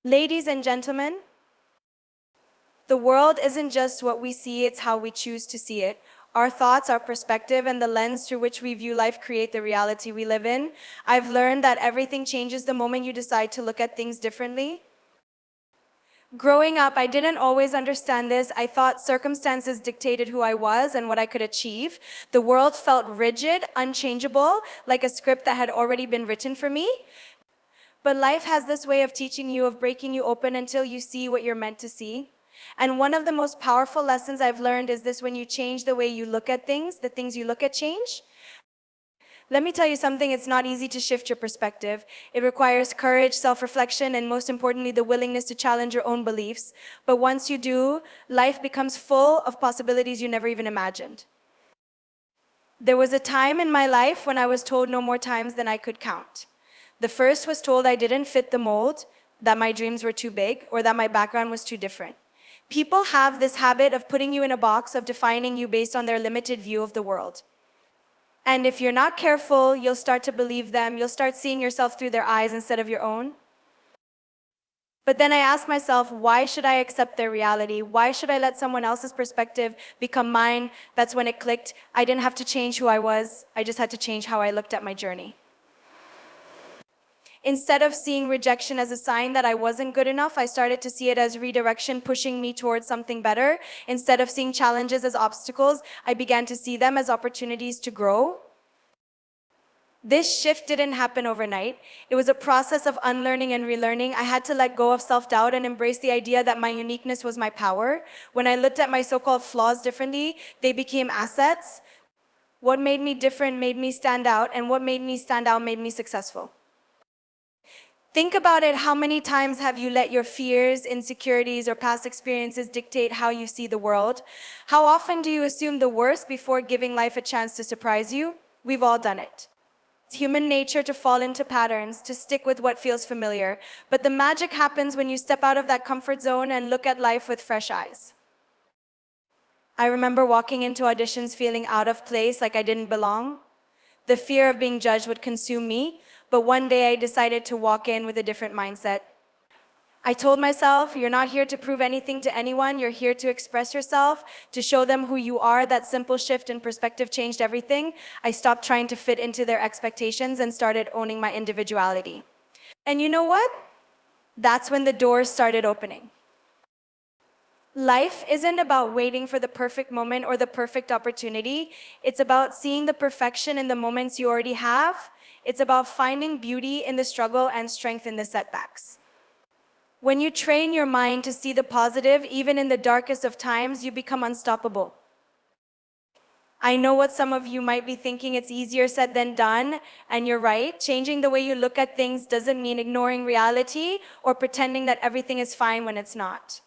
Ladies and gentlemen, the world isn't just what we see, it's how we choose to see it. Our thoughts, our perspective, and the lens through which we view life create the reality we live in. I've learned that everything changes the moment you decide to look at things differently. Growing up, I didn't always understand this. I thought circumstances dictated who I was and what I could achieve. The world felt rigid, unchangeable, like a script that had already been written for me. But life has this way of teaching you, of breaking you open until you see what you're meant to see. And one of the most powerful lessons I've learned is this: when you change the way you look at things, the things you look at change. Let me tell you something, it's not easy to shift your perspective. It requires courage, self-reflection, and most importantly, the willingness to challenge your own beliefs. But once you do, life becomes full of possibilities you never even imagined. There was a time in my life when I was told no more times than I could count. The first was told I didn't fit the mold, that my dreams were too big, or that my background was too different. People have this habit of putting you in a box, of defining you based on their limited view of the world. And if you're not careful, you'll start to believe them. You'll start seeing yourself through their eyes instead of your own. But then I ask myself, why should I accept their reality? Why should I let someone else's perspective become mine? That's when it clicked. I didn't have to change who I was. I just had to change how I looked at my journey. Instead of seeing rejection as a sign that I wasn't good enough, I started to see it as redirection, pushing me towards something better. Instead of seeing challenges as obstacles, I began to see them as opportunities to grow. This shift didn't happen overnight. It was a process of unlearning and relearning. I had to let go of self-doubt and embrace the idea that my uniqueness was my power. When I looked at my so-called flaws differently, they became assets. What made me different made me stand out, and what made me stand out made me successful. Think about it. How many times have you let your fears, insecurities, or past experiences dictate how you see the world? How often do you assume the worst before giving life a chance to surprise you? We've all done it. It's human nature to fall into patterns, to stick with what feels familiar. But the magic happens when you step out of that comfort zone and look at life with fresh eyes. I remember walking into auditions feeling out of place, like I didn't belong. The fear of being judged would consume me, but one day I decided to walk in with a different mindset. I told myself, you're not here to prove anything to anyone, you're here to express yourself, to show them who you are. That simple shift in perspective changed everything. I stopped trying to fit into their expectations and started owning my individuality. And you know what? That's when the doors started opening. Life isn't about waiting for the perfect moment or the perfect opportunity. It's about seeing the perfection in the moments you already have. It's about finding beauty in the struggle and strength in the setbacks. When you train your mind to see the positive, even in the darkest of times, you become unstoppable. I know what some of you might be thinking, it's easier said than done, and you're right. Changing the way you look at things doesn't mean ignoring reality or pretending that everything is fine when it's not.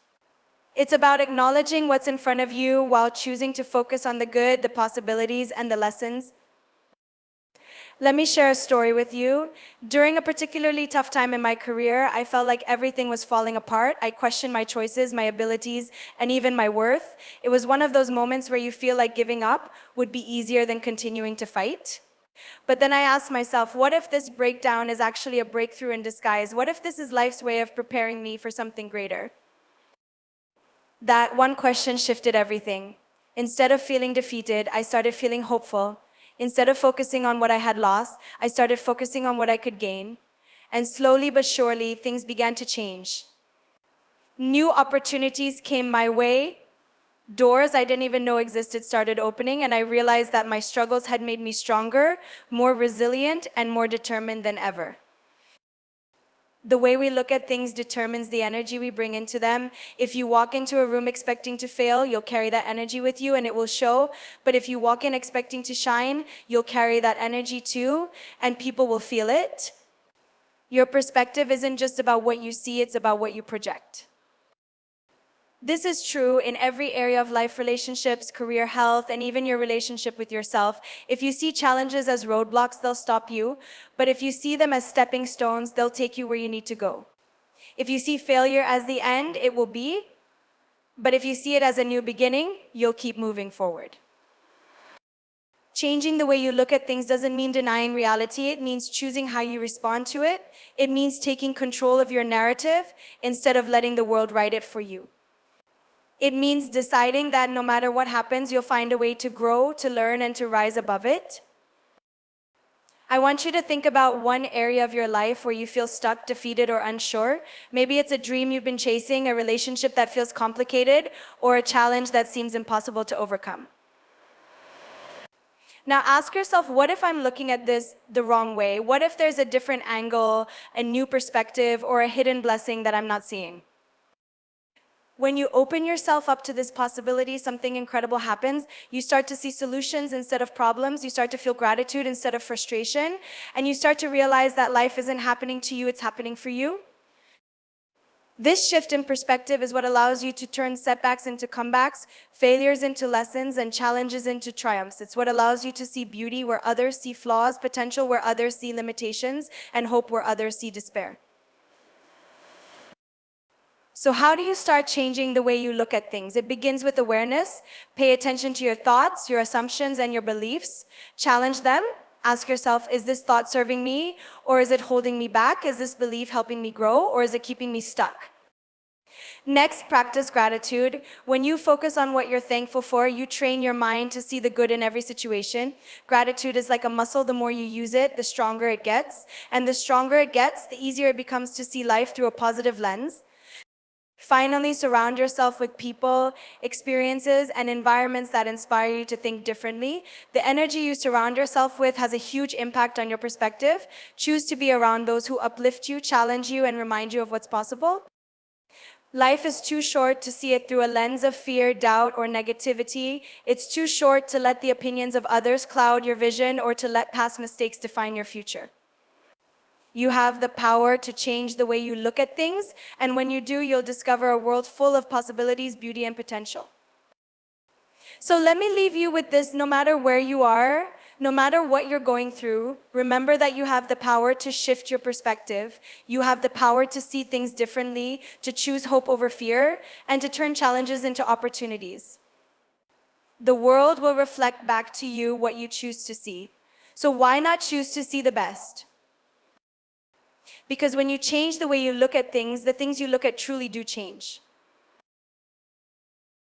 It's about acknowledging what's in front of you while choosing to focus on the good, the possibilities, and the lessons. Let me share a story with you. During a particularly tough time in my career, I felt like everything was falling apart. I questioned my choices, my abilities, and even my worth. It was one of those moments where you feel like giving up would be easier than continuing to fight. But then I asked myself, what if this breakdown is actually a breakthrough in disguise? What if this is life's way of preparing me for something greater? That one question shifted everything. Instead of feeling defeated, I started feeling hopeful. Instead of focusing on what I had lost, I started focusing on what I could gain. And slowly but surely, things began to change. New opportunities came my way. Doors I didn't even know existed started opening, and I realized that my struggles had made me stronger, more resilient, and more determined than ever. The way we look at things determines the energy we bring into them. If you walk into a room expecting to fail, you'll carry that energy with you and it will show. But if you walk in expecting to shine, you'll carry that energy too, and people will feel it. Your perspective isn't just about what you see, it's about what you project. This is true in every area of life: relationships, career, health, and even your relationship with yourself. If you see challenges as roadblocks, they'll stop you. But if you see them as stepping stones, they'll take you where you need to go. If you see failure as the end, it will be. But if you see it as a new beginning, you'll keep moving forward. Changing the way you look at things doesn't mean denying reality. It means choosing how you respond to it. It means taking control of your narrative instead of letting the world write it for you. It means deciding that no matter what happens, you'll find a way to grow, to learn, and to rise above it. I want you to think about one area of your life where you feel stuck, defeated, or unsure. Maybe it's a dream you've been chasing, a relationship that feels complicated, or a challenge that seems impossible to overcome. Now ask yourself, what if I'm looking at this the wrong way? What if there's a different angle, a new perspective, or a hidden blessing that I'm not seeing? When you open yourself up to this possibility, something incredible happens. You start to see solutions instead of problems. You start to feel gratitude instead of frustration. And you start to realize that life isn't happening to you, it's happening for you. This shift in perspective is what allows you to turn setbacks into comebacks, failures into lessons, and challenges into triumphs. It's what allows you to see beauty where others see flaws, potential where others see limitations, and hope where others see despair. So how do you start changing the way you look at things? It begins with awareness. Pay attention to your thoughts, your assumptions, and your beliefs. Challenge them. Ask yourself, is this thought serving me, or is it holding me back? Is this belief helping me grow, or is it keeping me stuck? Next, practice gratitude. When you focus on what you're thankful for, you train your mind to see the good in every situation. Gratitude is like a muscle. The more you use it, the stronger it gets. And the stronger it gets, the easier it becomes to see life through a positive lens. Finally, surround yourself with people, experiences, and environments that inspire you to think differently. The energy you surround yourself with has a huge impact on your perspective. Choose to be around those who uplift you, challenge you, and remind you of what's possible. Life is too short to see it through a lens of fear, doubt, or negativity. It's too short to let the opinions of others cloud your vision or to let past mistakes define your future. You have the power to change the way you look at things, and when you do, you'll discover a world full of possibilities, beauty, and potential. So let me leave you with this: no matter where you are, no matter what you're going through, remember that you have the power to shift your perspective. You have the power to see things differently, to choose hope over fear, and to turn challenges into opportunities. The world will reflect back to you what you choose to see. So why not choose to see the best? Because when you change the way you look at things, the things you look at truly do change.